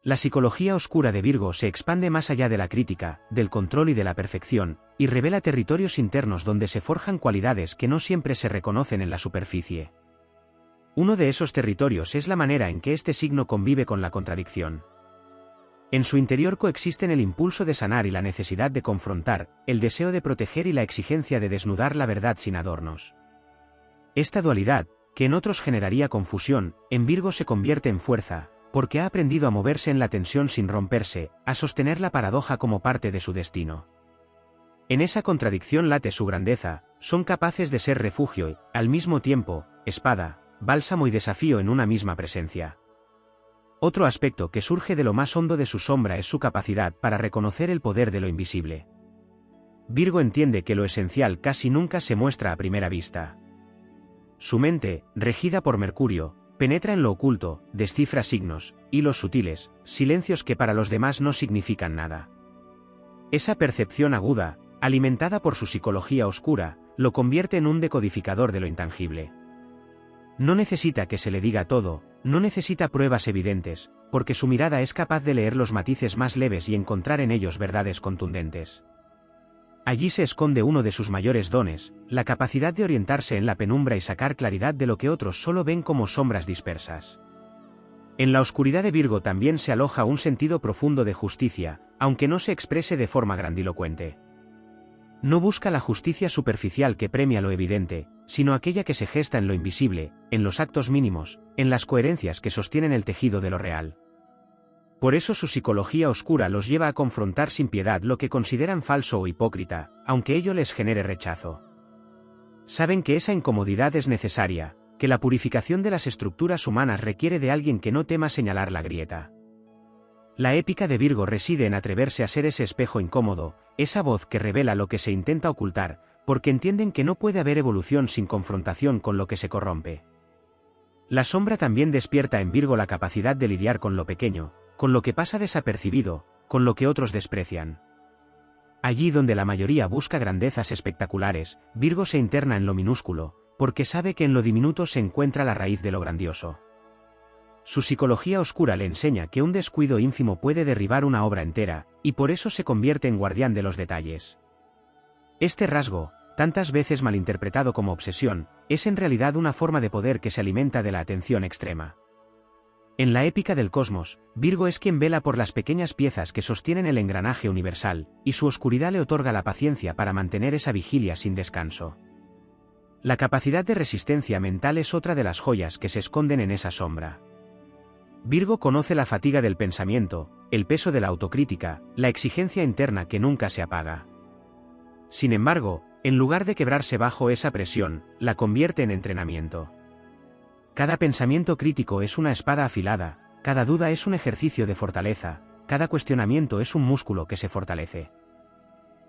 La psicología oscura de Virgo se expande más allá de la crítica, del control y de la perfección, y revela territorios internos donde se forjan cualidades que no siempre se reconocen en la superficie. Uno de esos territorios es la manera en que este signo convive con la contradicción. En su interior coexisten el impulso de sanar y la necesidad de confrontar, el deseo de proteger y la exigencia de desnudar la verdad sin adornos. Esta dualidad, que en otros generaría confusión, en Virgo se convierte en fuerza, porque ha aprendido a moverse en la tensión sin romperse, a sostener la paradoja como parte de su destino. En esa contradicción late su grandeza, son capaces de ser refugio y, al mismo tiempo, espada, bálsamo y desafío en una misma presencia. Otro aspecto que surge de lo más hondo de su sombra es su capacidad para reconocer el poder de lo invisible. Virgo entiende que lo esencial casi nunca se muestra a primera vista. Su mente, regida por Mercurio, penetra en lo oculto, descifra signos, hilos sutiles, silencios que para los demás no significan nada. Esa percepción aguda, alimentada por su psicología oscura, lo convierte en un decodificador de lo intangible. No necesita que se le diga todo, no necesita pruebas evidentes, porque su mirada es capaz de leer los matices más leves y encontrar en ellos verdades contundentes. Allí se esconde uno de sus mayores dones, la capacidad de orientarse en la penumbra y sacar claridad de lo que otros solo ven como sombras dispersas. En la oscuridad de Virgo también se aloja un sentido profundo de justicia, aunque no se exprese de forma grandilocuente. No busca la justicia superficial que premia lo evidente, sino aquella que se gesta en lo invisible, en los actos mínimos, en las coherencias que sostienen el tejido de lo real. Por eso su psicología oscura los lleva a confrontar sin piedad lo que consideran falso o hipócrita, aunque ello les genere rechazo. Saben que esa incomodidad es necesaria, que la purificación de las estructuras humanas requiere de alguien que no tema señalar la grieta. La épica de Virgo reside en atreverse a ser ese espejo incómodo, esa voz que revela lo que se intenta ocultar, porque entienden que no puede haber evolución sin confrontación con lo que se corrompe. La sombra también despierta en Virgo la capacidad de lidiar con lo pequeño, con lo que pasa desapercibido, con lo que otros desprecian. Allí donde la mayoría busca grandezas espectaculares, Virgo se interna en lo minúsculo, porque sabe que en lo diminuto se encuentra la raíz de lo grandioso. Su psicología oscura le enseña que un descuido ínfimo puede derribar una obra entera, y por eso se convierte en guardián de los detalles. Este rasgo, tantas veces malinterpretado como obsesión, es en realidad una forma de poder que se alimenta de la atención extrema. En la épica del cosmos, Virgo es quien vela por las pequeñas piezas que sostienen el engranaje universal, y su oscuridad le otorga la paciencia para mantener esa vigilia sin descanso. La capacidad de resistencia mental es otra de las joyas que se esconden en esa sombra. Virgo conoce la fatiga del pensamiento, el peso de la autocrítica, la exigencia interna que nunca se apaga. Sin embargo, en lugar de quebrarse bajo esa presión, la convierte en entrenamiento. Cada pensamiento crítico es una espada afilada, cada duda es un ejercicio de fortaleza, cada cuestionamiento es un músculo que se fortalece.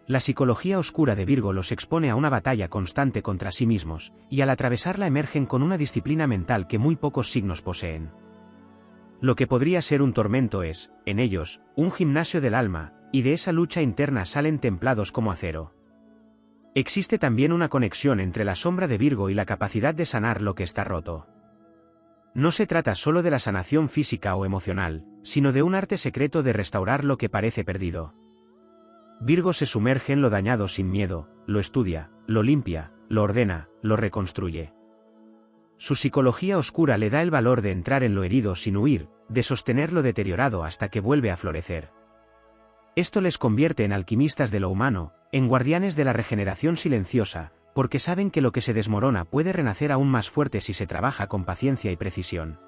La psicología oscura de Virgo los expone a una batalla constante contra sí mismos, y al atravesarla emergen con una disciplina mental que muy pocos signos poseen. Lo que podría ser un tormento es, en ellos, un gimnasio del alma, y de esa lucha interna salen templados como acero. Existe también una conexión entre la sombra de Virgo y la capacidad de sanar lo que está roto. No se trata solo de la sanación física o emocional, sino de un arte secreto de restaurar lo que parece perdido. Virgo se sumerge en lo dañado sin miedo, lo estudia, lo limpia, lo ordena, lo reconstruye. Su psicología oscura le da el valor de entrar en lo herido sin huir, de sostener lo deteriorado hasta que vuelve a florecer. Esto les convierte en alquimistas de lo humano, en guardianes de la regeneración silenciosa, porque saben que lo que se desmorona puede renacer aún más fuerte si se trabaja con paciencia y precisión.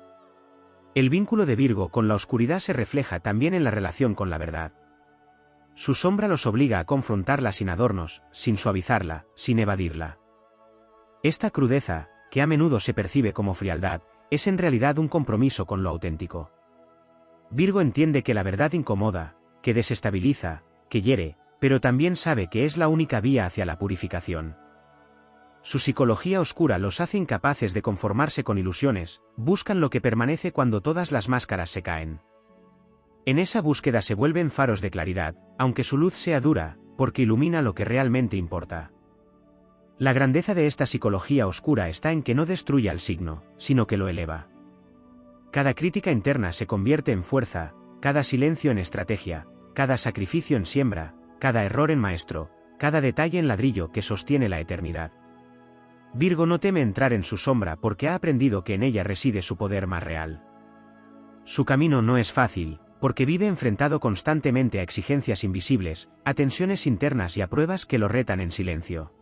El vínculo de Virgo con la oscuridad se refleja también en la relación con la verdad. Su sombra los obliga a confrontarla sin adornos, sin suavizarla, sin evadirla. Esta crudeza, que a menudo se percibe como frialdad, es en realidad un compromiso con lo auténtico. Virgo entiende que la verdad incomoda, que desestabiliza, que hiere, pero también sabe que es la única vía hacia la purificación. Su psicología oscura los hace incapaces de conformarse con ilusiones, buscan lo que permanece cuando todas las máscaras se caen. En esa búsqueda se vuelven faros de claridad, aunque su luz sea dura, porque ilumina lo que realmente importa. La grandeza de esta psicología oscura está en que no destruya el signo, sino que lo eleva. Cada crítica interna se convierte en fuerza, cada silencio en estrategia, cada sacrificio en siembra, cada error en maestro, cada detalle en ladrillo que sostiene la eternidad. Virgo no teme entrar en su sombra porque ha aprendido que en ella reside su poder más real. Su camino no es fácil, porque vive enfrentado constantemente a exigencias invisibles, a tensiones internas y a pruebas que lo retan en silencio.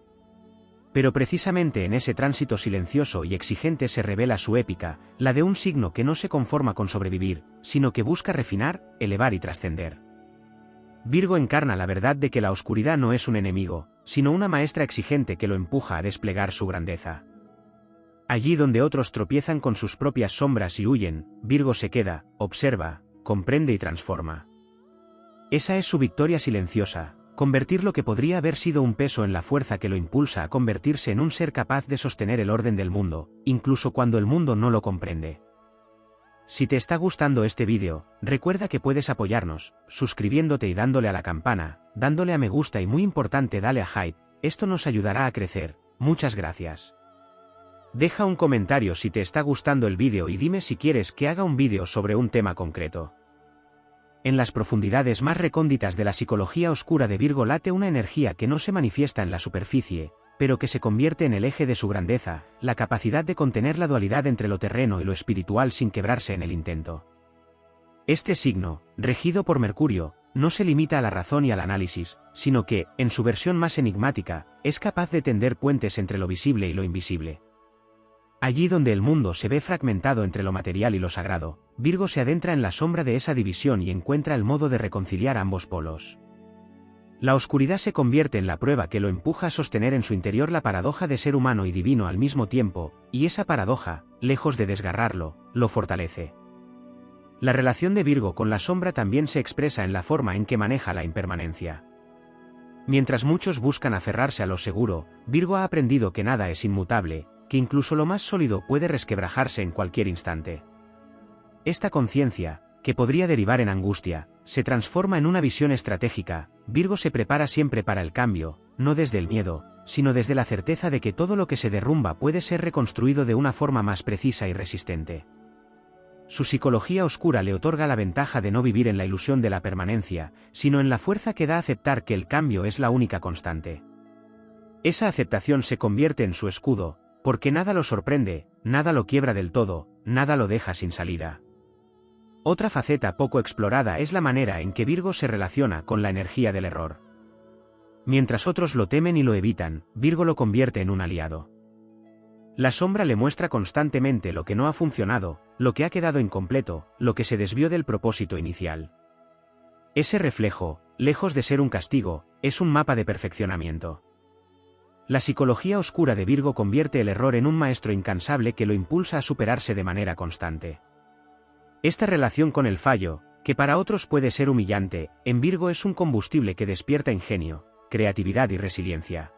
Pero precisamente en ese tránsito silencioso y exigente se revela su épica, la de un signo que no se conforma con sobrevivir, sino que busca refinar, elevar y trascender. Virgo encarna la verdad de que la oscuridad no es un enemigo, sino una maestra exigente que lo empuja a desplegar su grandeza. Allí donde otros tropiezan con sus propias sombras y huyen, Virgo se queda, observa, comprende y transforma. Esa es su victoria silenciosa, convertir lo que podría haber sido un peso en la fuerza que lo impulsa a convertirse en un ser capaz de sostener el orden del mundo, incluso cuando el mundo no lo comprende. Si te está gustando este vídeo, recuerda que puedes apoyarnos, suscribiéndote y dándole a la campana, dándole a me gusta y muy importante dale a hype, esto nos ayudará a crecer, muchas gracias. Deja un comentario si te está gustando el vídeo y dime si quieres que haga un vídeo sobre un tema concreto. En las profundidades más recónditas de la psicología oscura de Virgo late una energía que no se manifiesta en la superficie, pero que se convierte en el eje de su grandeza, la capacidad de contener la dualidad entre lo terreno y lo espiritual sin quebrarse en el intento. Este signo, regido por Mercurio, no se limita a la razón y al análisis, sino que, en su versión más enigmática, es capaz de tender puentes entre lo visible y lo invisible. Allí donde el mundo se ve fragmentado entre lo material y lo sagrado, Virgo se adentra en la sombra de esa división y encuentra el modo de reconciliar ambos polos. La oscuridad se convierte en la prueba que lo empuja a sostener en su interior la paradoja de ser humano y divino al mismo tiempo, y esa paradoja, lejos de desgarrarlo, lo fortalece. La relación de Virgo con la sombra también se expresa en la forma en que maneja la impermanencia. Mientras muchos buscan aferrarse a lo seguro, Virgo ha aprendido que nada es inmutable, que incluso lo más sólido puede resquebrajarse en cualquier instante. Esta conciencia, que podría derivar en angustia, se transforma en una visión estratégica. Virgo se prepara siempre para el cambio, no desde el miedo, sino desde la certeza de que todo lo que se derrumba puede ser reconstruido de una forma más precisa y resistente. Su psicología oscura le otorga la ventaja de no vivir en la ilusión de la permanencia, sino en la fuerza que da aceptar que el cambio es la única constante. Esa aceptación se convierte en su escudo, porque nada lo sorprende, nada lo quiebra del todo, nada lo deja sin salida. Otra faceta poco explorada es la manera en que Virgo se relaciona con la energía del error. Mientras otros lo temen y lo evitan, Virgo lo convierte en un aliado. La sombra le muestra constantemente lo que no ha funcionado, lo que ha quedado incompleto, lo que se desvió del propósito inicial. Ese reflejo, lejos de ser un castigo, es un mapa de perfeccionamiento. La psicología oscura de Virgo convierte el error en un maestro incansable que lo impulsa a superarse de manera constante. Esta relación con el fallo, que para otros puede ser humillante, en Virgo es un combustible que despierta ingenio, creatividad y resiliencia.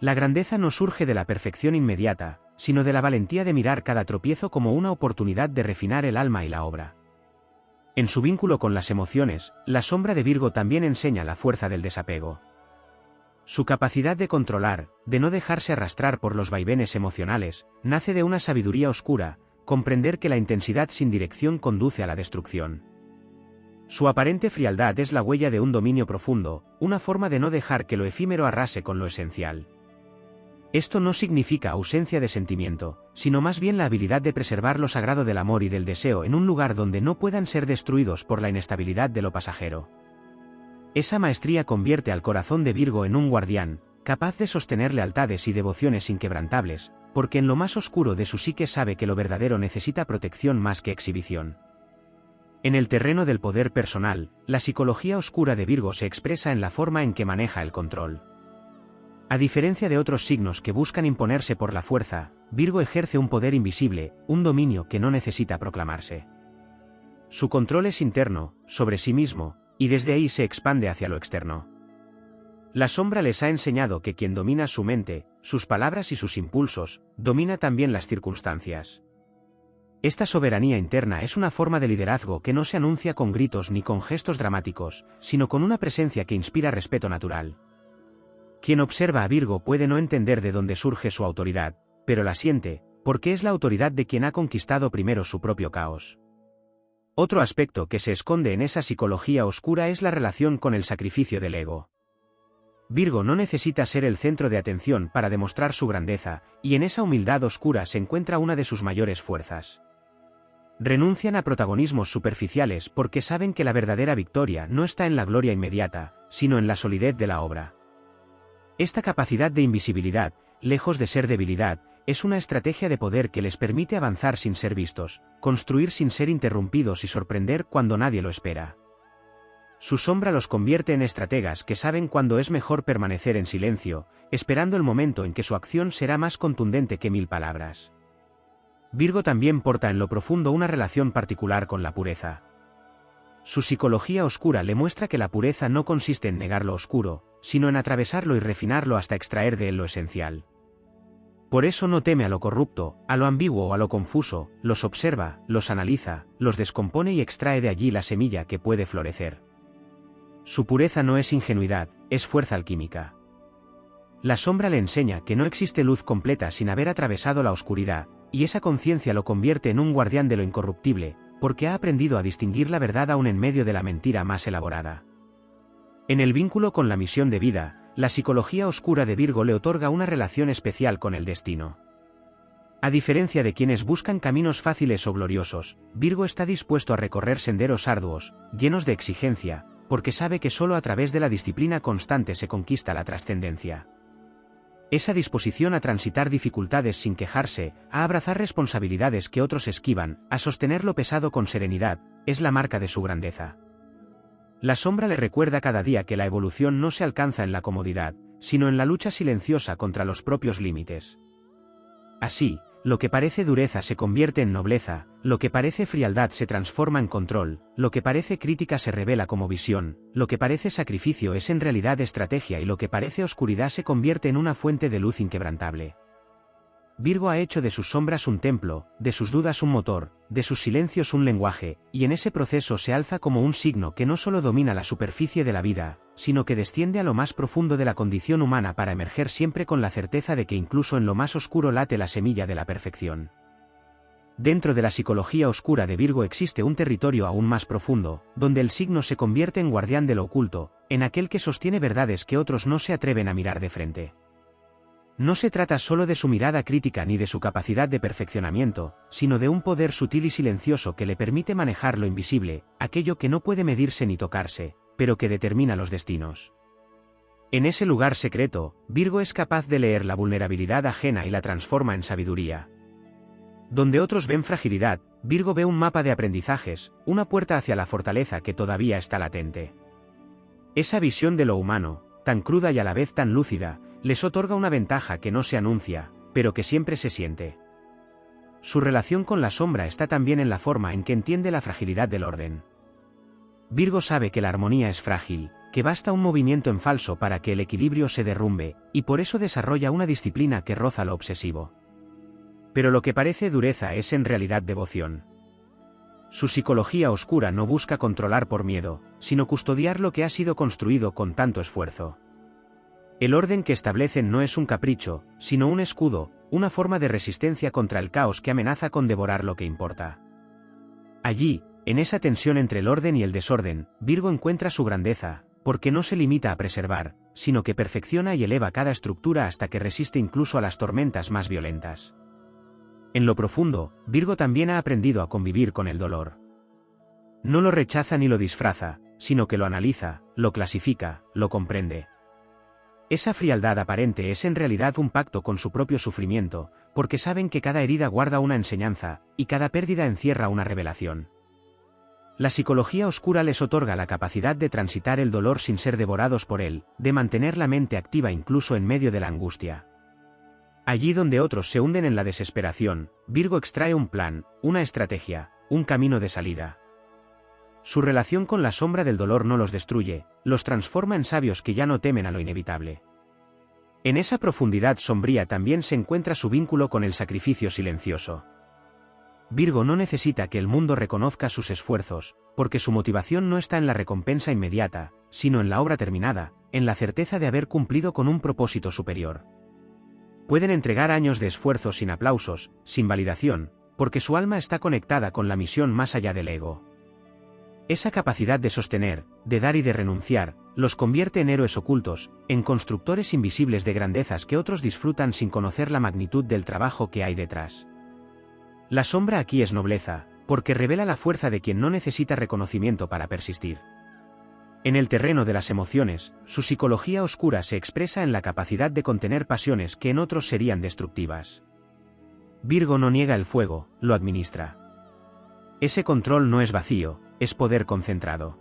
La grandeza no surge de la perfección inmediata, sino de la valentía de mirar cada tropiezo como una oportunidad de refinar el alma y la obra. En su vínculo con las emociones, la sombra de Virgo también enseña la fuerza del desapego. Su capacidad de controlar, de no dejarse arrastrar por los vaivenes emocionales, nace de una sabiduría oscura, comprender que la intensidad sin dirección conduce a la destrucción. Su aparente frialdad es la huella de un dominio profundo, una forma de no dejar que lo efímero arrase con lo esencial. Esto no significa ausencia de sentimiento, sino más bien la habilidad de preservar lo sagrado del amor y del deseo en un lugar donde no puedan ser destruidos por la inestabilidad de lo pasajero. Esa maestría convierte al corazón de Virgo en un guardián, capaz de sostener lealtades y devociones inquebrantables, porque en lo más oscuro de su psique sabe que lo verdadero necesita protección más que exhibición. En el terreno del poder personal, la psicología oscura de Virgo se expresa en la forma en que maneja el control. A diferencia de otros signos que buscan imponerse por la fuerza, Virgo ejerce un poder invisible, un dominio que no necesita proclamarse. Su control es interno, sobre sí mismo, y desde ahí se expande hacia lo externo. La sombra les ha enseñado que quien domina su mente, sus palabras y sus impulsos, domina también las circunstancias. Esta soberanía interna es una forma de liderazgo que no se anuncia con gritos ni con gestos dramáticos, sino con una presencia que inspira respeto natural. Quien observa a Virgo puede no entender de dónde surge su autoridad, pero la siente, porque es la autoridad de quien ha conquistado primero su propio caos. Otro aspecto que se esconde en esa psicología oscura es la relación con el sacrificio del ego. Virgo no necesita ser el centro de atención para demostrar su grandeza, y en esa humildad oscura se encuentra una de sus mayores fuerzas. Renuncian a protagonismos superficiales porque saben que la verdadera victoria no está en la gloria inmediata, sino en la solidez de la obra. Esta capacidad de invisibilidad, lejos de ser debilidad, es una estrategia de poder que les permite avanzar sin ser vistos, construir sin ser interrumpidos y sorprender cuando nadie lo espera. Su sombra los convierte en estrategas que saben cuándo es mejor permanecer en silencio, esperando el momento en que su acción será más contundente que 1000 palabras. Virgo también porta en lo profundo una relación particular con la pureza. Su psicología oscura le muestra que la pureza no consiste en negar lo oscuro, sino en atravesarlo y refinarlo hasta extraer de él lo esencial. Por eso no teme a lo corrupto, a lo ambiguo o a lo confuso, los observa, los analiza, los descompone y extrae de allí la semilla que puede florecer. Su pureza no es ingenuidad, es fuerza alquímica. La sombra le enseña que no existe luz completa sin haber atravesado la oscuridad, y esa conciencia lo convierte en un guardián de lo incorruptible, porque ha aprendido a distinguir la verdad aún en medio de la mentira más elaborada. En el vínculo con la misión de vida, la psicología oscura de Virgo le otorga una relación especial con el destino. A diferencia de quienes buscan caminos fáciles o gloriosos, Virgo está dispuesto a recorrer senderos arduos, llenos de exigencia, porque sabe que solo a través de la disciplina constante se conquista la trascendencia. Esa disposición a transitar dificultades sin quejarse, a abrazar responsabilidades que otros esquivan, a sostener lo pesado con serenidad, es la marca de su grandeza. La sombra le recuerda cada día que la evolución no se alcanza en la comodidad, sino en la lucha silenciosa contra los propios límites. Así, lo que parece dureza se convierte en nobleza, lo que parece frialdad se transforma en control, lo que parece crítica se revela como visión, lo que parece sacrificio es en realidad estrategia y lo que parece oscuridad se convierte en una fuente de luz inquebrantable. Virgo ha hecho de sus sombras un templo, de sus dudas un motor, de sus silencios un lenguaje, y en ese proceso se alza como un signo que no solo domina la superficie de la vida, sino que desciende a lo más profundo de la condición humana para emerger siempre con la certeza de que incluso en lo más oscuro late la semilla de la perfección. Dentro de la psicología oscura de Virgo existe un territorio aún más profundo, donde el signo se convierte en guardián de lo oculto, en aquel que sostiene verdades que otros no se atreven a mirar de frente. No se trata solo de su mirada crítica ni de su capacidad de perfeccionamiento, sino de un poder sutil y silencioso que le permite manejar lo invisible, aquello que no puede medirse ni tocarse, pero que determina los destinos. En ese lugar secreto, Virgo es capaz de leer la vulnerabilidad ajena y la transforma en sabiduría. Donde otros ven fragilidad, Virgo ve un mapa de aprendizajes, una puerta hacia la fortaleza que todavía está latente. Esa visión de lo humano, tan cruda y a la vez tan lúcida, les otorga una ventaja que no se anuncia, pero que siempre se siente. Su relación con la sombra está también en la forma en que entiende la fragilidad del orden. Virgo sabe que la armonía es frágil, que basta un movimiento en falso para que el equilibrio se derrumbe, y por eso desarrolla una disciplina que roza lo obsesivo. Pero lo que parece dureza es en realidad devoción. Su psicología oscura no busca controlar por miedo, sino custodiar lo que ha sido construido con tanto esfuerzo. El orden que establecen no es un capricho, sino un escudo, una forma de resistencia contra el caos que amenaza con devorar lo que importa. Allí, en esa tensión entre el orden y el desorden, Virgo encuentra su grandeza, porque no se limita a preservar, sino que perfecciona y eleva cada estructura hasta que resiste incluso a las tormentas más violentas. En lo profundo, Virgo también ha aprendido a convivir con el dolor. No lo rechaza ni lo disfraza, sino que lo analiza, lo clasifica, lo comprende. Esa frialdad aparente es en realidad un pacto con su propio sufrimiento, porque saben que cada herida guarda una enseñanza, y cada pérdida encierra una revelación. La psicología oscura les otorga la capacidad de transitar el dolor sin ser devorados por él, de mantener la mente activa incluso en medio de la angustia. Allí donde otros se hunden en la desesperación, Virgo extrae un plan, una estrategia, un camino de salida. Su relación con la sombra del dolor no los destruye, los transforma en sabios que ya no temen a lo inevitable. En esa profundidad sombría también se encuentra su vínculo con el sacrificio silencioso. Virgo no necesita que el mundo reconozca sus esfuerzos, porque su motivación no está en la recompensa inmediata, sino en la obra terminada, en la certeza de haber cumplido con un propósito superior. Pueden entregar años de esfuerzo sin aplausos, sin validación, porque su alma está conectada con la misión más allá del ego. Esa capacidad de sostener, de dar y de renunciar, los convierte en héroes ocultos, en constructores invisibles de grandezas que otros disfrutan sin conocer la magnitud del trabajo que hay detrás. La sombra aquí es nobleza, porque revela la fuerza de quien no necesita reconocimiento para persistir. En el terreno de las emociones, su psicología oscura se expresa en la capacidad de contener pasiones que en otros serían destructivas. Virgo no niega el fuego, lo administra. Ese control no es vacío, es poder concentrado.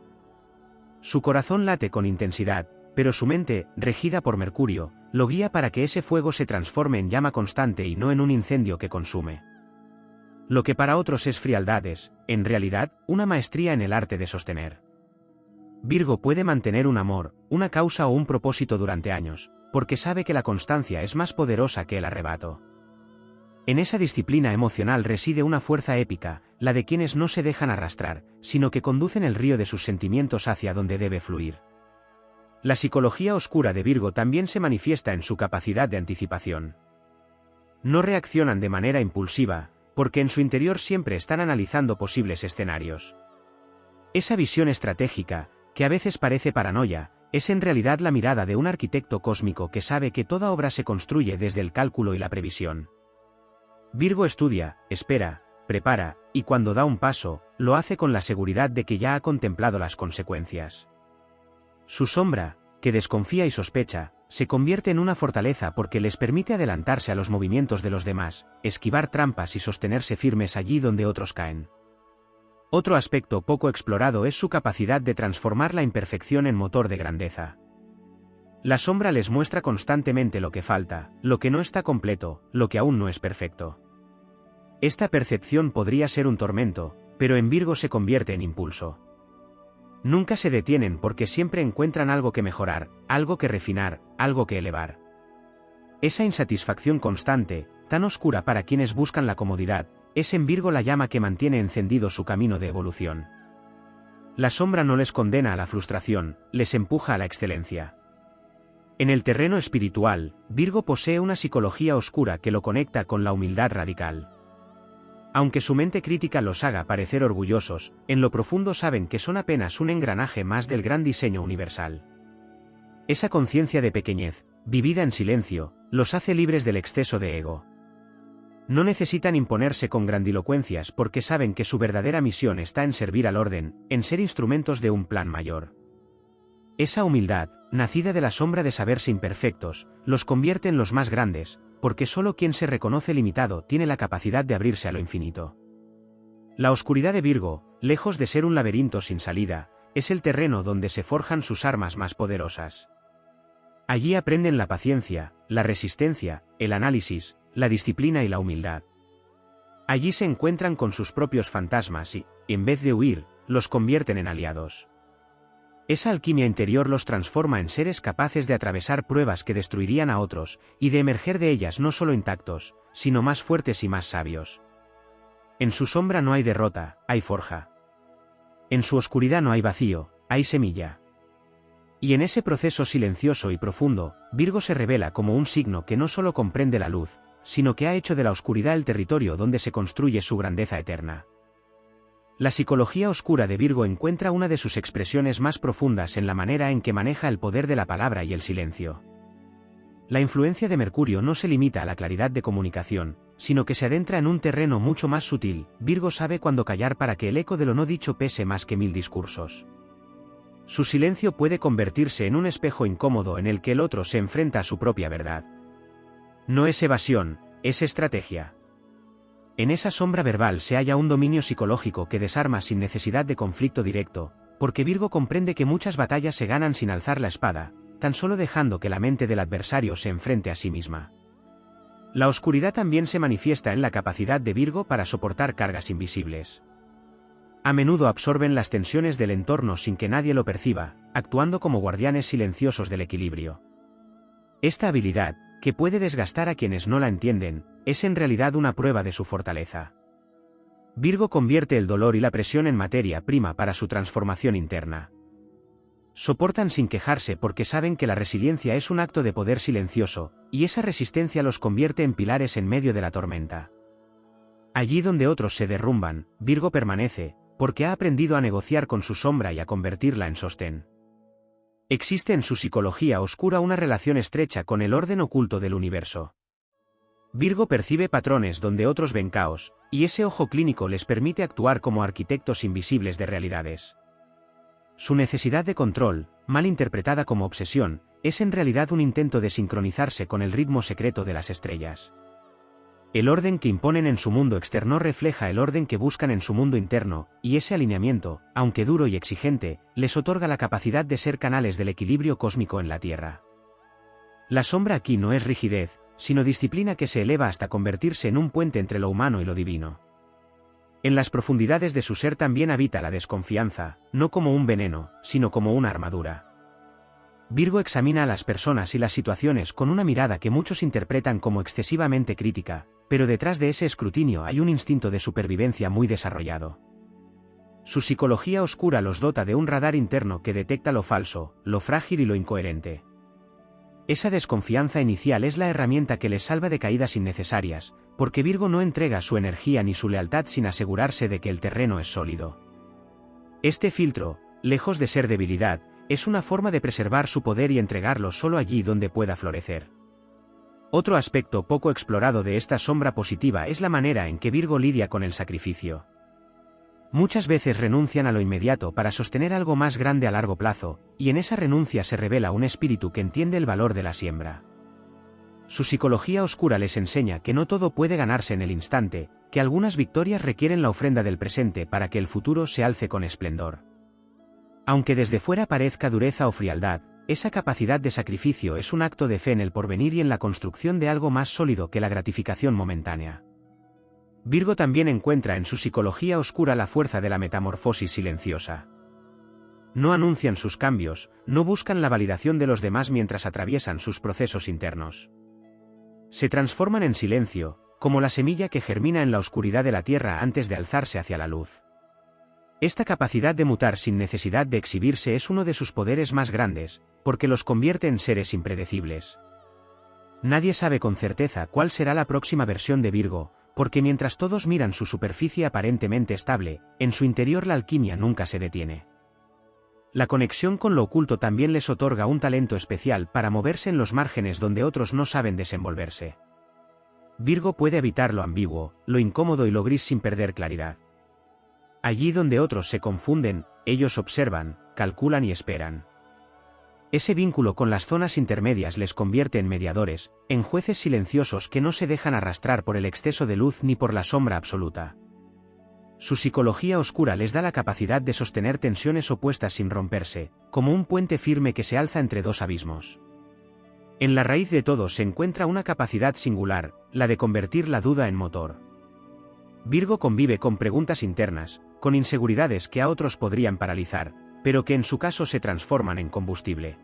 Su corazón late con intensidad, pero su mente, regida por Mercurio, lo guía para que ese fuego se transforme en llama constante y no en un incendio que consume. Lo que para otros es frialdad es, en realidad, una maestría en el arte de sostener. Virgo puede mantener un amor, una causa o un propósito durante años, porque sabe que la constancia es más poderosa que el arrebato. En esa disciplina emocional reside una fuerza épica, la de quienes no se dejan arrastrar, sino que conducen el río de sus sentimientos hacia donde debe fluir. La psicología oscura de Virgo también se manifiesta en su capacidad de anticipación. No reaccionan de manera impulsiva, porque en su interior siempre están analizando posibles escenarios. Esa visión estratégica, que a veces parece paranoia, es en realidad la mirada de un arquitecto cósmico que sabe que toda obra se construye desde el cálculo y la previsión. Virgo estudia, espera, prepara, y cuando da un paso, lo hace con la seguridad de que ya ha contemplado las consecuencias. Su sombra, que desconfía y sospecha, se convierte en una fortaleza porque les permite adelantarse a los movimientos de los demás, esquivar trampas y sostenerse firmes allí donde otros caen. Otro aspecto poco explorado es su capacidad de transformar la imperfección en motor de grandeza. La sombra les muestra constantemente lo que falta, lo que no está completo, lo que aún no es perfecto. Esta percepción podría ser un tormento, pero en Virgo se convierte en impulso. Nunca se detienen porque siempre encuentran algo que mejorar, algo que refinar, algo que elevar. Esa insatisfacción constante, tan oscura para quienes buscan la comodidad, es en Virgo la llama que mantiene encendido su camino de evolución. La sombra no les condena a la frustración, les empuja a la excelencia. En el terreno espiritual, Virgo posee una psicología oscura que lo conecta con la humildad radical. Aunque su mente crítica los haga parecer orgullosos, en lo profundo saben que son apenas un engranaje más del gran diseño universal. Esa conciencia de pequeñez, vivida en silencio, los hace libres del exceso de ego. No necesitan imponerse con grandilocuencias porque saben que su verdadera misión está en servir al orden, en ser instrumentos de un plan mayor. Esa humildad, nacida de la sombra de saberse imperfectos, los convierte en los más grandes, porque solo quien se reconoce limitado tiene la capacidad de abrirse a lo infinito. La oscuridad de Virgo, lejos de ser un laberinto sin salida, es el terreno donde se forjan sus armas más poderosas. Allí aprenden la paciencia, la resistencia, el análisis, la disciplina y la humildad. Allí se encuentran con sus propios fantasmas y, en vez de huir, los convierten en aliados. Esa alquimia interior los transforma en seres capaces de atravesar pruebas que destruirían a otros, y de emerger de ellas no solo intactos, sino más fuertes y más sabios. En su sombra no hay derrota, hay forja. En su oscuridad no hay vacío, hay semilla. Y en ese proceso silencioso y profundo, Virgo se revela como un signo que no solo comprende la luz, sino que ha hecho de la oscuridad el territorio donde se construye su grandeza eterna. La psicología oscura de Virgo encuentra una de sus expresiones más profundas en la manera en que maneja el poder de la palabra y el silencio. La influencia de Mercurio no se limita a la claridad de comunicación, sino que se adentra en un terreno mucho más sutil. Virgo sabe cuándo callar para que el eco de lo no dicho pese más que 1000 discursos. Su silencio puede convertirse en un espejo incómodo en el que el otro se enfrenta a su propia verdad. No es evasión, es estrategia. En esa sombra verbal se halla un dominio psicológico que desarma sin necesidad de conflicto directo, porque Virgo comprende que muchas batallas se ganan sin alzar la espada, tan solo dejando que la mente del adversario se enfrente a sí misma. La oscuridad también se manifiesta en la capacidad de Virgo para soportar cargas invisibles. A menudo absorben las tensiones del entorno sin que nadie lo perciba, actuando como guardianes silenciosos del equilibrio. Esta habilidad, que puede desgastar a quienes no la entienden, es en realidad una prueba de su fortaleza. Virgo convierte el dolor y la presión en materia prima para su transformación interna. Soportan sin quejarse porque saben que la resiliencia es un acto de poder silencioso, y esa resistencia los convierte en pilares en medio de la tormenta. Allí donde otros se derrumban, Virgo permanece, porque ha aprendido a negociar con su sombra y a convertirla en sostén. Existe en su psicología oscura una relación estrecha con el orden oculto del universo. Virgo percibe patrones donde otros ven caos, y ese ojo clínico les permite actuar como arquitectos invisibles de realidades. Su necesidad de control, mal interpretada como obsesión, es en realidad un intento de sincronizarse con el ritmo secreto de las estrellas. El orden que imponen en su mundo externo refleja el orden que buscan en su mundo interno, y ese alineamiento, aunque duro y exigente, les otorga la capacidad de ser canales del equilibrio cósmico en la Tierra. La sombra aquí no es rigidez, sino disciplina que se eleva hasta convertirse en un puente entre lo humano y lo divino. En las profundidades de su ser también habita la desconfianza, no como un veneno, sino como una armadura. Virgo examina a las personas y las situaciones con una mirada que muchos interpretan como excesivamente crítica, pero detrás de ese escrutinio hay un instinto de supervivencia muy desarrollado. Su psicología oscura los dota de un radar interno que detecta lo falso, lo frágil y lo incoherente. Esa desconfianza inicial es la herramienta que les salva de caídas innecesarias, porque Virgo no entrega su energía ni su lealtad sin asegurarse de que el terreno es sólido. Este filtro, lejos de ser debilidad, es una forma de preservar su poder y entregarlo solo allí donde pueda florecer. Otro aspecto poco explorado de esta sombra positiva es la manera en que Virgo lidia con el sacrificio. Muchas veces renuncian a lo inmediato para sostener algo más grande a largo plazo, y en esa renuncia se revela un espíritu que entiende el valor de la siembra. Su psicología oscura les enseña que no todo puede ganarse en el instante, que algunas victorias requieren la ofrenda del presente para que el futuro se alce con esplendor. Aunque desde fuera parezca dureza o frialdad, esa capacidad de sacrificio es un acto de fe en el porvenir y en la construcción de algo más sólido que la gratificación momentánea. Virgo también encuentra en su psicología oscura la fuerza de la metamorfosis silenciosa. No anuncian sus cambios, no buscan la validación de los demás mientras atraviesan sus procesos internos. Se transforman en silencio, como la semilla que germina en la oscuridad de la tierra antes de alzarse hacia la luz. Esta capacidad de mutar sin necesidad de exhibirse es uno de sus poderes más grandes, porque los convierte en seres impredecibles. Nadie sabe con certeza cuál será la próxima versión de Virgo, porque mientras todos miran su superficie aparentemente estable, en su interior la alquimia nunca se detiene. La conexión con lo oculto también les otorga un talento especial para moverse en los márgenes donde otros no saben desenvolverse. Virgo puede habitar lo ambiguo, lo incómodo y lo gris sin perder claridad. Allí donde otros se confunden, ellos observan, calculan y esperan. Ese vínculo con las zonas intermedias les convierte en mediadores, en jueces silenciosos que no se dejan arrastrar por el exceso de luz ni por la sombra absoluta. Su psicología oscura les da la capacidad de sostener tensiones opuestas sin romperse, como un puente firme que se alza entre dos abismos. En la raíz de todo se encuentra una capacidad singular, la de convertir la duda en motor. Virgo convive con preguntas internas, con inseguridades que a otros podrían paralizar, pero que en su caso se transforman en combustible.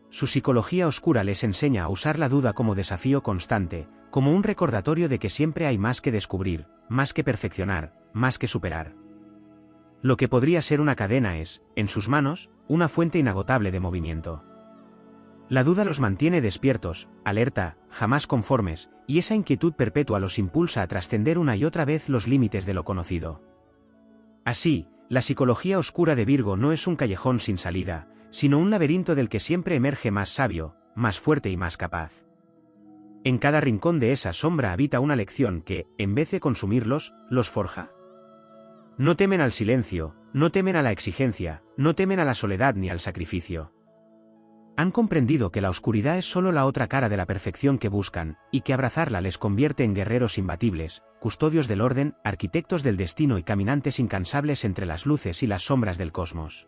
Su psicología oscura les enseña a usar la duda como desafío constante, como un recordatorio de que siempre hay más que descubrir, más que perfeccionar, más que superar. Lo que podría ser una cadena es, en sus manos, una fuente inagotable de movimiento. La duda los mantiene despiertos, alerta, jamás conformes, y esa inquietud perpetua los impulsa a trascender una y otra vez los límites de lo conocido. Así, la psicología oscura de Virgo no es un callejón sin salida, sino un laberinto del que siempre emerge más sabio, más fuerte y más capaz. En cada rincón de esa sombra habita una lección que, en vez de consumirlos, los forja. No temen al silencio, no temen a la exigencia, no temen a la soledad ni al sacrificio. Han comprendido que la oscuridad es solo la otra cara de la perfección que buscan, y que abrazarla les convierte en guerreros imbatibles, custodios del orden, arquitectos del destino y caminantes incansables entre las luces y las sombras del cosmos.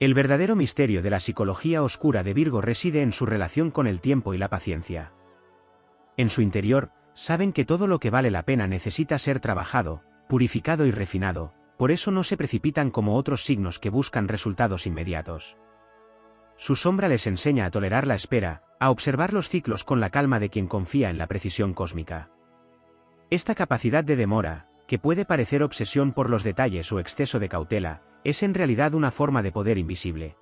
El verdadero misterio de la psicología oscura de Virgo reside en su relación con el tiempo y la paciencia. En su interior, saben que todo lo que vale la pena necesita ser trabajado, purificado y refinado, por eso no se precipitan como otros signos que buscan resultados inmediatos. Su sombra les enseña a tolerar la espera, a observar los ciclos con la calma de quien confía en la precisión cósmica. Esta capacidad de demora, que puede parecer obsesión por los detalles o exceso de cautela, es en realidad una forma de poder invisible.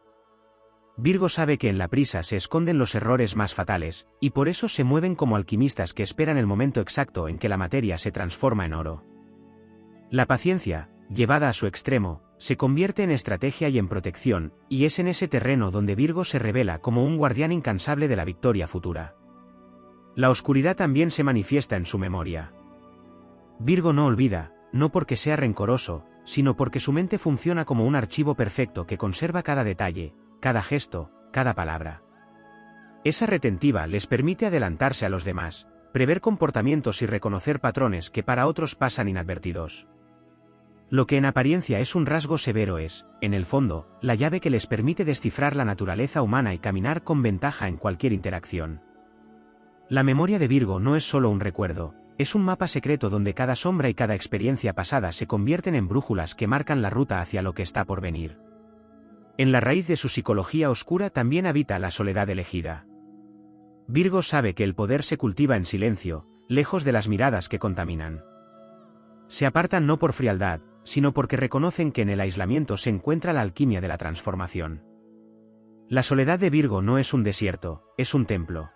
Virgo sabe que en la prisa se esconden los errores más fatales, y por eso se mueven como alquimistas que esperan el momento exacto en que la materia se transforma en oro. La paciencia, llevada a su extremo, se convierte en estrategia y en protección, y es en ese terreno donde Virgo se revela como un guardián incansable de la victoria futura. La oscuridad también se manifiesta en su memoria. Virgo no olvida, no porque sea rencoroso, sino porque su mente funciona como un archivo perfecto que conserva cada detalle, cada gesto, cada palabra. Esa retentiva les permite adelantarse a los demás, prever comportamientos y reconocer patrones que para otros pasan inadvertidos. Lo que en apariencia es un rasgo severo es, en el fondo, la llave que les permite descifrar la naturaleza humana y caminar con ventaja en cualquier interacción. La memoria de Virgo no es solo un recuerdo, es un mapa secreto donde cada sombra y cada experiencia pasada se convierten en brújulas que marcan la ruta hacia lo que está por venir. En la raíz de su psicología oscura también habita la soledad elegida. Virgo sabe que el poder se cultiva en silencio, lejos de las miradas que contaminan. Se apartan no por frialdad, sino porque reconocen que en el aislamiento se encuentra la alquimia de la transformación. La soledad de Virgo no es un desierto, es un templo.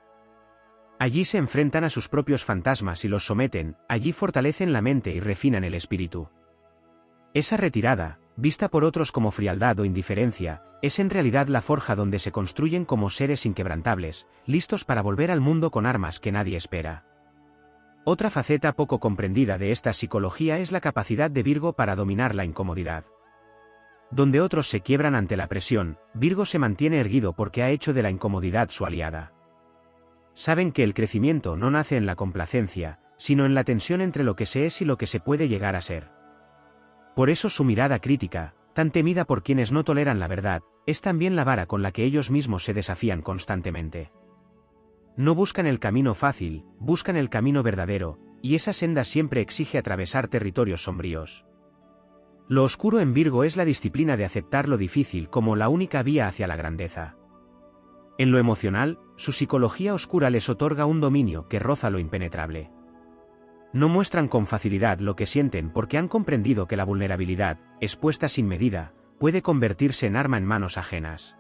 Allí se enfrentan a sus propios fantasmas y los someten, allí fortalecen la mente y refinan el espíritu. Esa retirada, vista por otros como frialdad o indiferencia, es en realidad la forja donde se construyen como seres inquebrantables, listos para volver al mundo con armas que nadie espera. Otra faceta poco comprendida de esta psicología es la capacidad de Virgo para dominar la incomodidad. Donde otros se quiebran ante la presión, Virgo se mantiene erguido porque ha hecho de la incomodidad su aliada. Saben que el crecimiento no nace en la complacencia, sino en la tensión entre lo que se es y lo que se puede llegar a ser. Por eso su mirada crítica, tan temida por quienes no toleran la verdad, es también la vara con la que ellos mismos se desafían constantemente. No buscan el camino fácil, buscan el camino verdadero, y esa senda siempre exige atravesar territorios sombríos. Lo oscuro en Virgo es la disciplina de aceptar lo difícil como la única vía hacia la grandeza. En lo emocional, su psicología oscura les otorga un dominio que roza lo impenetrable. No muestran con facilidad lo que sienten porque han comprendido que la vulnerabilidad, expuesta sin medida, puede convertirse en arma en manos ajenas.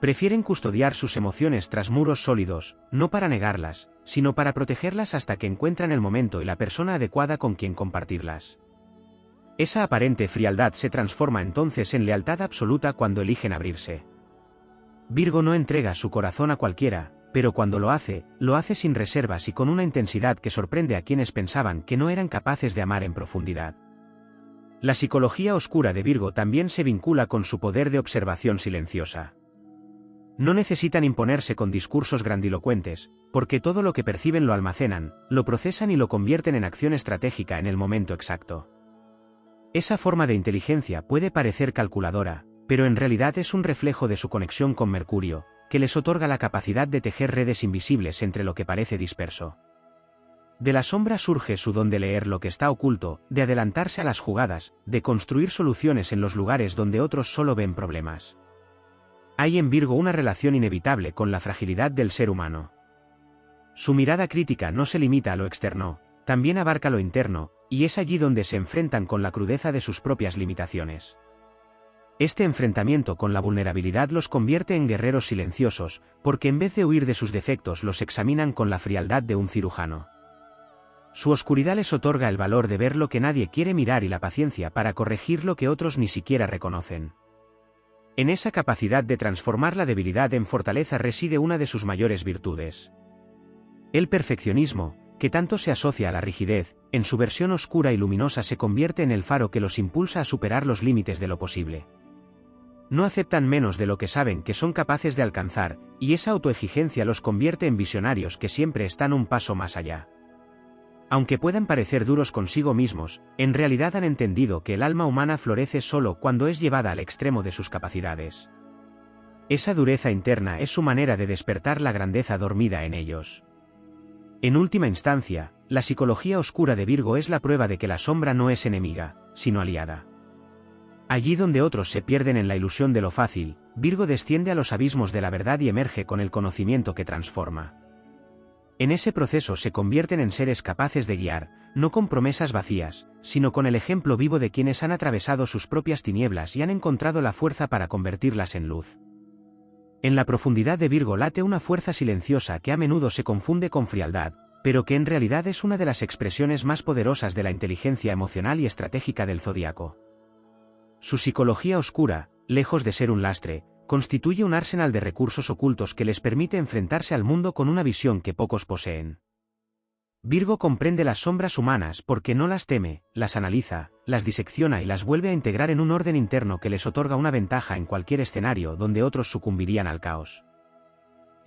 Prefieren custodiar sus emociones tras muros sólidos, no para negarlas, sino para protegerlas hasta que encuentran el momento y la persona adecuada con quien compartirlas. Esa aparente frialdad se transforma entonces en lealtad absoluta cuando eligen abrirse. Virgo no entrega su corazón a cualquiera, pero cuando lo hace sin reservas y con una intensidad que sorprende a quienes pensaban que no eran capaces de amar en profundidad. La psicología oscura de Virgo también se vincula con su poder de observación silenciosa. No necesitan imponerse con discursos grandilocuentes, porque todo lo que perciben lo almacenan, lo procesan y lo convierten en acción estratégica en el momento exacto. Esa forma de inteligencia puede parecer calculadora, pero en realidad es un reflejo de su conexión con Mercurio, que les otorga la capacidad de tejer redes invisibles entre lo que parece disperso. De la sombra surge su don de leer lo que está oculto, de adelantarse a las jugadas, de construir soluciones en los lugares donde otros solo ven problemas. Hay en Virgo una relación inevitable con la fragilidad del ser humano. Su mirada crítica no se limita a lo externo, también abarca lo interno, y es allí donde se enfrentan con la crudeza de sus propias limitaciones. Este enfrentamiento con la vulnerabilidad los convierte en guerreros silenciosos, porque en vez de huir de sus defectos los examinan con la frialdad de un cirujano. Su oscuridad les otorga el valor de ver lo que nadie quiere mirar y la paciencia para corregir lo que otros ni siquiera reconocen. En esa capacidad de transformar la debilidad en fortaleza reside una de sus mayores virtudes. El perfeccionismo, que tanto se asocia a la rigidez, en su versión oscura y luminosa se convierte en el faro que los impulsa a superar los límites de lo posible. No aceptan menos de lo que saben que son capaces de alcanzar, y esa autoexigencia los convierte en visionarios que siempre están un paso más allá. Aunque puedan parecer duros consigo mismos, en realidad han entendido que el alma humana florece solo cuando es llevada al extremo de sus capacidades. Esa dureza interna es su manera de despertar la grandeza dormida en ellos. En última instancia, la psicología oscura de Virgo es la prueba de que la sombra no es enemiga, sino aliada. Allí donde otros se pierden en la ilusión de lo fácil, Virgo desciende a los abismos de la verdad y emerge con el conocimiento que transforma. En ese proceso se convierten en seres capaces de guiar, no con promesas vacías, sino con el ejemplo vivo de quienes han atravesado sus propias tinieblas y han encontrado la fuerza para convertirlas en luz. En la profundidad de Virgo late una fuerza silenciosa que a menudo se confunde con frialdad, pero que en realidad es una de las expresiones más poderosas de la inteligencia emocional y estratégica del zodiaco. Su psicología oscura, lejos de ser un lastre, constituye un arsenal de recursos ocultos que les permite enfrentarse al mundo con una visión que pocos poseen. Virgo comprende las sombras humanas porque no las teme, las analiza, las disecciona y las vuelve a integrar en un orden interno que les otorga una ventaja en cualquier escenario donde otros sucumbirían al caos.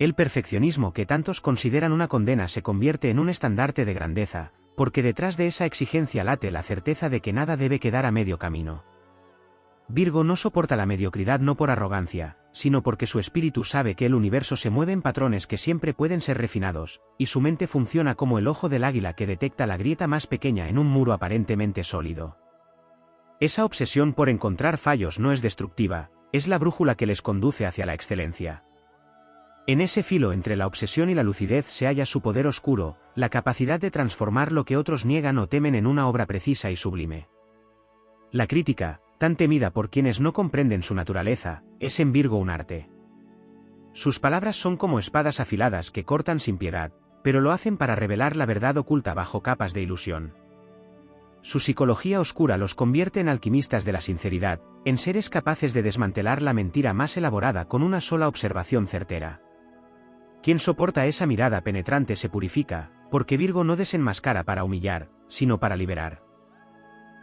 El perfeccionismo que tantos consideran una condena se convierte en un estandarte de grandeza, porque detrás de esa exigencia late la certeza de que nada debe quedar a medio camino. Virgo no soporta la mediocridad no por arrogancia, sino porque su espíritu sabe que el universo se mueve en patrones que siempre pueden ser refinados, y su mente funciona como el ojo del águila que detecta la grieta más pequeña en un muro aparentemente sólido. Esa obsesión por encontrar fallos no es destructiva, es la brújula que les conduce hacia la excelencia. En ese filo entre la obsesión y la lucidez se halla su poder oscuro, la capacidad de transformar lo que otros niegan o temen en una obra precisa y sublime. La crítica, tan temida por quienes no comprenden su naturaleza, es en Virgo un arte. Sus palabras son como espadas afiladas que cortan sin piedad, pero lo hacen para revelar la verdad oculta bajo capas de ilusión. Su psicología oscura los convierte en alquimistas de la sinceridad, en seres capaces de desmantelar la mentira más elaborada con una sola observación certera. Quien soporta esa mirada penetrante se purifica, porque Virgo no desenmascara para humillar, sino para liberar.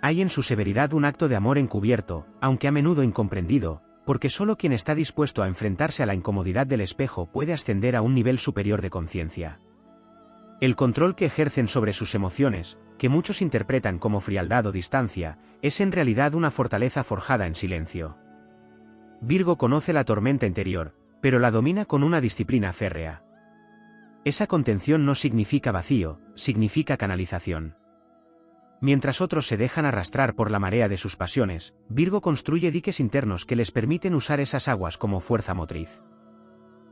Hay en su severidad un acto de amor encubierto, aunque a menudo incomprendido, porque solo quien está dispuesto a enfrentarse a la incomodidad del espejo puede ascender a un nivel superior de conciencia. El control que ejercen sobre sus emociones, que muchos interpretan como frialdad o distancia, es en realidad una fortaleza forjada en silencio. Virgo conoce la tormenta interior, pero la domina con una disciplina férrea. Esa contención no significa vacío, significa canalización. Mientras otros se dejan arrastrar por la marea de sus pasiones, Virgo construye diques internos que les permiten usar esas aguas como fuerza motriz.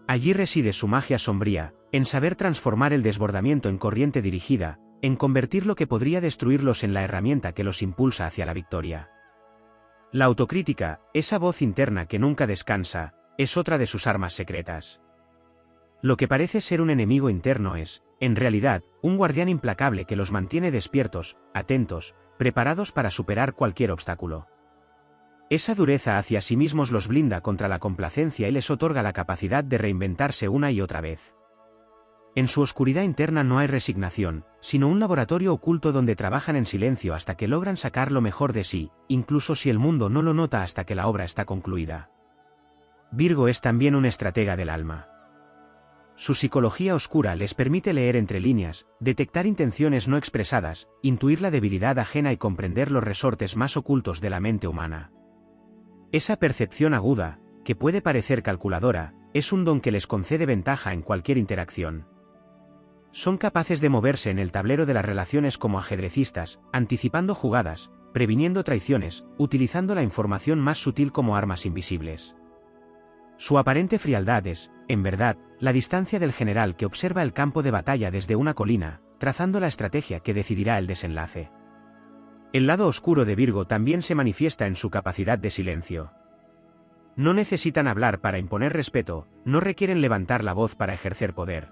Allí reside su magia sombría, en saber transformar el desbordamiento en corriente dirigida, en convertir lo que podría destruirlos en la herramienta que los impulsa hacia la victoria. La autocrítica, esa voz interna que nunca descansa, es otra de sus armas secretas. Lo que parece ser un enemigo interno es, en realidad, un guardián implacable que los mantiene despiertos, atentos, preparados para superar cualquier obstáculo. Esa dureza hacia sí mismos los blinda contra la complacencia y les otorga la capacidad de reinventarse una y otra vez. En su oscuridad interna no hay resignación, sino un laboratorio oculto donde trabajan en silencio hasta que logran sacar lo mejor de sí, incluso si el mundo no lo nota hasta que la obra está concluida. Virgo es también un estratega del alma. Su psicología oscura les permite leer entre líneas, detectar intenciones no expresadas, intuir la debilidad ajena y comprender los resortes más ocultos de la mente humana. Esa percepción aguda, que puede parecer calculadora, es un don que les concede ventaja en cualquier interacción. Son capaces de moverse en el tablero de las relaciones como ajedrecistas, anticipando jugadas, previniendo traiciones, utilizando la información más sutil como armas invisibles. Su aparente frialdad es, en verdad, la distancia del general que observa el campo de batalla desde una colina, trazando la estrategia que decidirá el desenlace. El lado oscuro de Virgo también se manifiesta en su capacidad de silencio. No necesitan hablar para imponer respeto, no requieren levantar la voz para ejercer poder.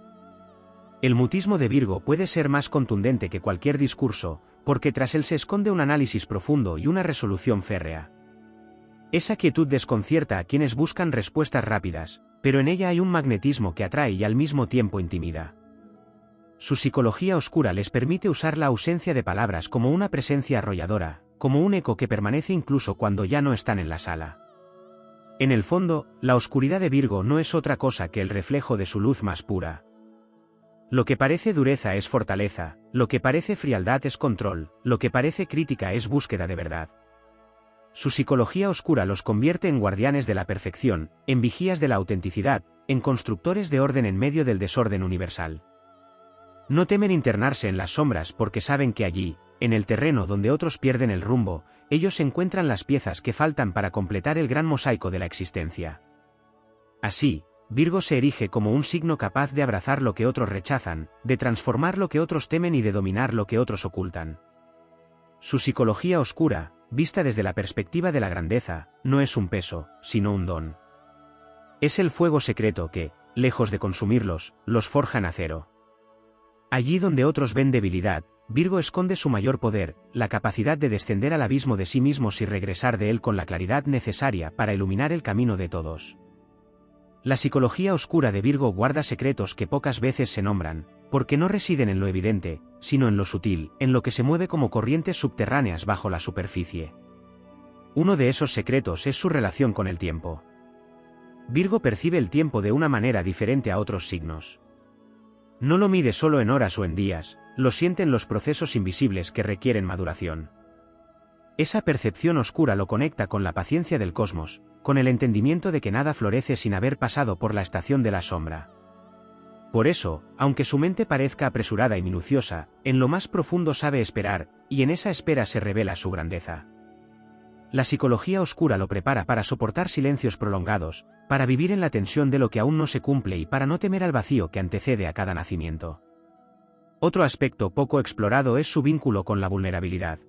El mutismo de Virgo puede ser más contundente que cualquier discurso, porque tras él se esconde un análisis profundo y una resolución férrea. Esa quietud desconcierta a quienes buscan respuestas rápidas, pero en ella hay un magnetismo que atrae y al mismo tiempo intimida. Su psicología oscura les permite usar la ausencia de palabras como una presencia arrolladora, como un eco que permanece incluso cuando ya no están en la sala. En el fondo, la oscuridad de Virgo no es otra cosa que el reflejo de su luz más pura. Lo que parece dureza es fortaleza, lo que parece frialdad es control, lo que parece crítica es búsqueda de verdad. Su psicología oscura los convierte en guardianes de la perfección, en vigías de la autenticidad, en constructores de orden en medio del desorden universal. No temen internarse en las sombras porque saben que allí, en el terreno donde otros pierden el rumbo, ellos encuentran las piezas que faltan para completar el gran mosaico de la existencia. Así, Virgo se erige como un signo capaz de abrazar lo que otros rechazan, de transformar lo que otros temen y de dominar lo que otros ocultan. Su psicología oscura, vista desde la perspectiva de la grandeza, no es un peso, sino un don. Es el fuego secreto que, lejos de consumirlos, los forja en acero. Allí donde otros ven debilidad, Virgo esconde su mayor poder, la capacidad de descender al abismo de sí mismos y regresar de él con la claridad necesaria para iluminar el camino de todos. La psicología oscura de Virgo guarda secretos que pocas veces se nombran, porque no residen en lo evidente, sino en lo sutil, en lo que se mueve como corrientes subterráneas bajo la superficie. Uno de esos secretos es su relación con el tiempo. Virgo percibe el tiempo de una manera diferente a otros signos. No lo mide solo en horas o en días, lo siente en los procesos invisibles que requieren maduración. Esa percepción oscura lo conecta con la paciencia del cosmos, con el entendimiento de que nada florece sin haber pasado por la estación de la sombra. Por eso, aunque su mente parezca apresurada y minuciosa, en lo más profundo sabe esperar, y en esa espera se revela su grandeza. La psicología oscura lo prepara para soportar silencios prolongados, para vivir en la tensión de lo que aún no se cumple y para no temer al vacío que antecede a cada nacimiento. Otro aspecto poco explorado es su vínculo con la vulnerabilidad.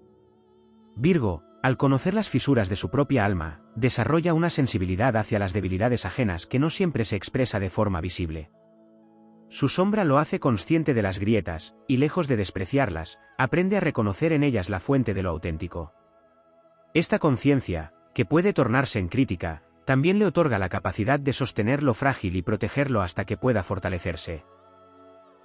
Virgo, al conocer las fisuras de su propia alma, desarrolla una sensibilidad hacia las debilidades ajenas que no siempre se expresa de forma visible. Su sombra lo hace consciente de las grietas, y lejos de despreciarlas, aprende a reconocer en ellas la fuente de lo auténtico. Esta conciencia, que puede tornarse en crítica, también le otorga la capacidad de sostener lo frágil y protegerlo hasta que pueda fortalecerse.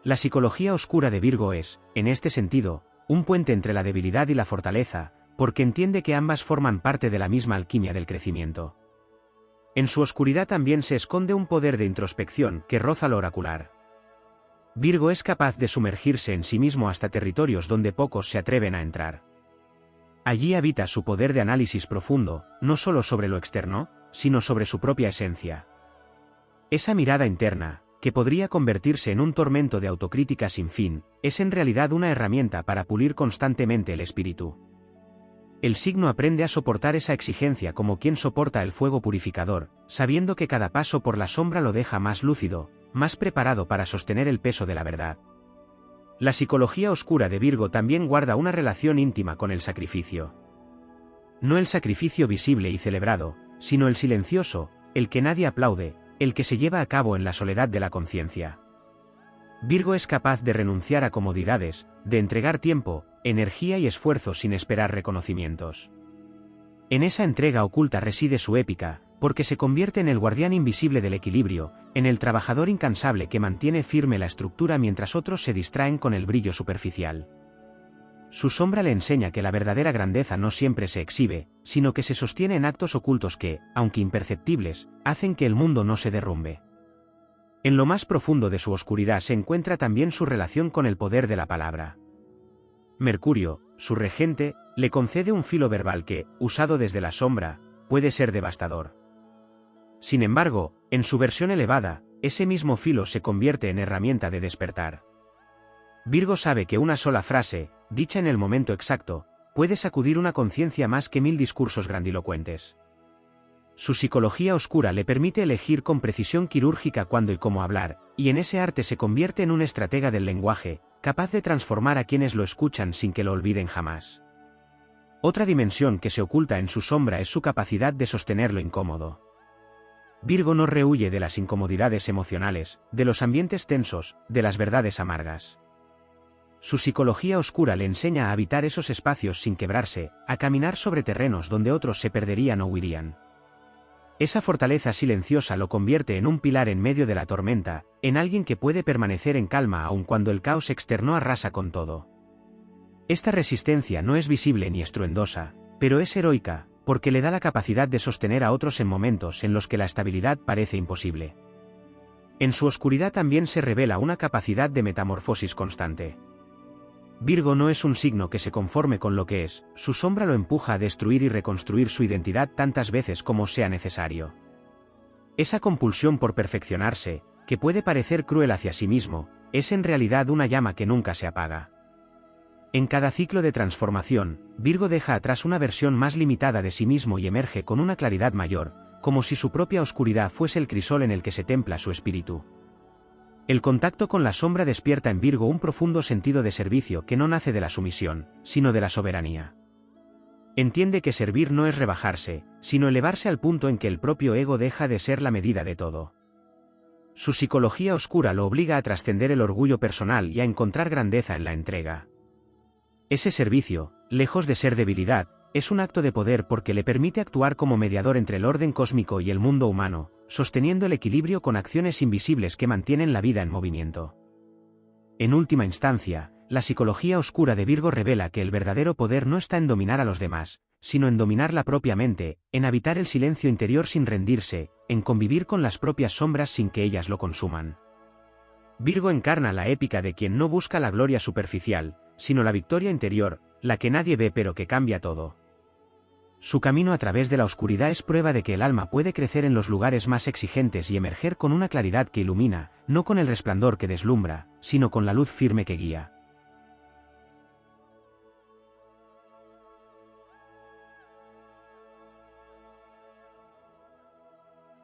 La psicología oscura de Virgo es, en este sentido, un puente entre la debilidad y la fortaleza, porque entiende que ambas forman parte de la misma alquimia del crecimiento. En su oscuridad también se esconde un poder de introspección que roza lo oracular. Virgo es capaz de sumergirse en sí mismo hasta territorios donde pocos se atreven a entrar. Allí habita su poder de análisis profundo, no solo sobre lo externo, sino sobre su propia esencia. Esa mirada interna, que podría convertirse en un tormento de autocrítica sin fin, es en realidad una herramienta para pulir constantemente el espíritu. El signo aprende a soportar esa exigencia como quien soporta el fuego purificador, sabiendo que cada paso por la sombra lo deja más lúcido, más preparado para sostener el peso de la verdad. La psicología oscura de Virgo también guarda una relación íntima con el sacrificio. No el sacrificio visible y celebrado, sino el silencioso, el que nadie aplaude, el que se lleva a cabo en la soledad de la conciencia. Virgo es capaz de renunciar a comodidades, de entregar tiempo, energía y esfuerzo sin esperar reconocimientos. En esa entrega oculta reside su épica, porque se convierte en el guardián invisible del equilibrio, en el trabajador incansable que mantiene firme la estructura mientras otros se distraen con el brillo superficial. Su sombra le enseña que la verdadera grandeza no siempre se exhibe, sino que se sostiene en actos ocultos que, aunque imperceptibles, hacen que el mundo no se derrumbe. En lo más profundo de su oscuridad se encuentra también su relación con el poder de la palabra. Mercurio, su regente, le concede un filo verbal que, usado desde la sombra, puede ser devastador. Sin embargo, en su versión elevada, ese mismo filo se convierte en herramienta de despertar. Virgo sabe que una sola frase, dicha en el momento exacto, puede sacudir una conciencia más que 1000 discursos grandilocuentes. Su psicología oscura le permite elegir con precisión quirúrgica cuándo y cómo hablar, y en ese arte se convierte en un estratega del lenguaje, capaz de transformar a quienes lo escuchan sin que lo olviden jamás. Otra dimensión que se oculta en su sombra es su capacidad de sostener lo incómodo. Virgo no rehúye de las incomodidades emocionales, de los ambientes tensos, de las verdades amargas. Su psicología oscura le enseña a habitar esos espacios sin quebrarse, a caminar sobre terrenos donde otros se perderían o huirían. Esa fortaleza silenciosa lo convierte en un pilar en medio de la tormenta, en alguien que puede permanecer en calma aun cuando el caos externo arrasa con todo. Esta resistencia no es visible ni estruendosa, pero es heroica, porque le da la capacidad de sostener a otros en momentos en los que la estabilidad parece imposible. En su oscuridad también se revela una capacidad de metamorfosis constante. Virgo no es un signo que se conforme con lo que es, su sombra lo empuja a destruir y reconstruir su identidad tantas veces como sea necesario. Esa compulsión por perfeccionarse, que puede parecer cruel hacia sí mismo, es en realidad una llama que nunca se apaga. En cada ciclo de transformación, Virgo deja atrás una versión más limitada de sí mismo y emerge con una claridad mayor, como si su propia oscuridad fuese el crisol en el que se templa su espíritu. El contacto con la sombra despierta en Virgo un profundo sentido de servicio que no nace de la sumisión, sino de la soberanía. Entiende que servir no es rebajarse, sino elevarse al punto en que el propio ego deja de ser la medida de todo. Su psicología oscura lo obliga a trascender el orgullo personal y a encontrar grandeza en la entrega. Ese servicio, lejos de ser debilidad, es un acto de poder porque le permite actuar como mediador entre el orden cósmico y el mundo humano, sosteniendo el equilibrio con acciones invisibles que mantienen la vida en movimiento. En última instancia, la psicología oscura de Virgo revela que el verdadero poder no está en dominar a los demás, sino en dominar la propia mente, en habitar el silencio interior sin rendirse, en convivir con las propias sombras sin que ellas lo consuman. Virgo encarna la épica de quien no busca la gloria superficial, sino la victoria interior, la que nadie ve pero que cambia todo. Su camino a través de la oscuridad es prueba de que el alma puede crecer en los lugares más exigentes y emerger con una claridad que ilumina, no con el resplandor que deslumbra, sino con la luz firme que guía.